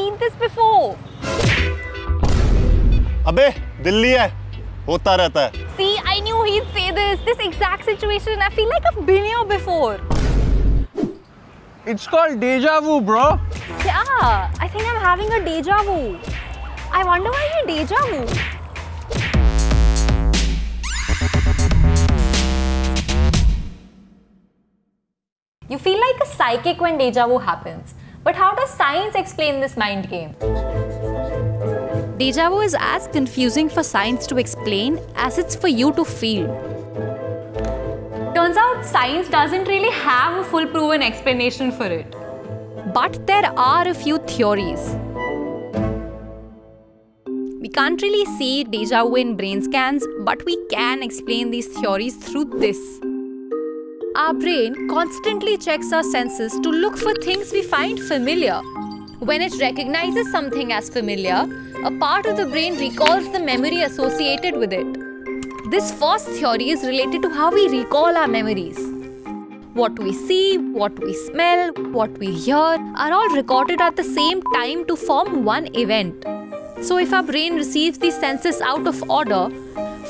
seen this before. अबे दिल्ली है, होता रहता है. See, I knew he'd say this. This exact situation. I feel like I've been here before. It's called deja vu, bro. Yeah, I think I'm having a deja vu. I wonder why you deja vu. You feel like a psychic when deja vu happens. But how does science explain this mind game? Deja vu is as confusing for science to explain as it's for you to feel. Turns out science doesn't really have a full proven explanation for it. But there are a few theories. We can't really see deja vu in brain scans, but we can explain these theories through this. Our brain constantly checks our senses to look for things we find familiar. When it recognizes something as familiar, a part of the brain recalls the memory associated with it. This first theory is related to how we recall our memories. What we see, what we smell, what we hear are all recorded at the same time to form one event. So if our brain receives these senses out of order,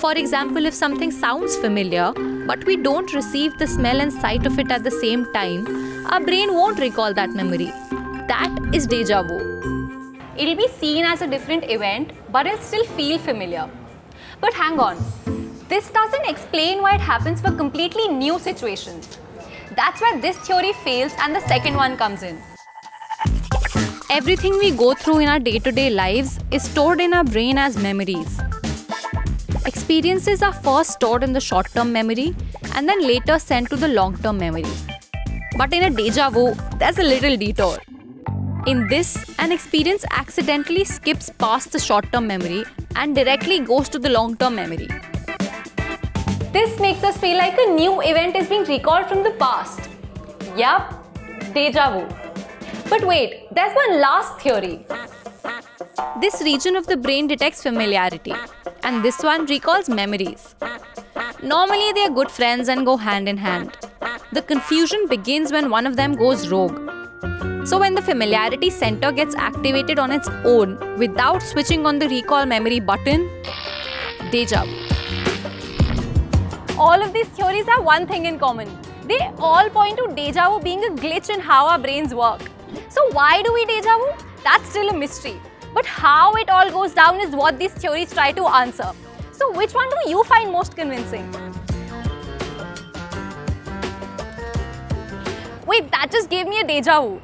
for example, if something sounds familiar, but we don't receive the smell and sight of it at the same time, our brain won't recall that memory. That is deja vu. It'll be seen as a different event, but it'll still feel familiar. But hang on, this doesn't explain why it happens for completely new situations. That's where this theory fails and the second one comes in. Everything we go through in our day-to-day lives is stored in our brain as memories. Experiences are first stored in the short-term memory and then later sent to the long-term memory. But in a deja vu, there's a little detour. In this, an experience accidentally skips past the short-term memory and directly goes to the long-term memory. This makes us feel like a new event is being recalled from the past. Yup, deja vu. But wait, there's one last theory. This region of the brain detects familiarity, and this one recalls memories. Normally, they are good friends and go hand in hand. The confusion begins when one of them goes rogue. So when the familiarity center gets activated on its own without switching on the recall memory button, deja vu. All of these theories have one thing in common. They all point to deja vu being a glitch in how our brains work. So why do we deja vu? That's still a mystery. But how it all goes down is what these theories try to answer. So which one do you find most convincing? Wait, that just gave me a deja vu.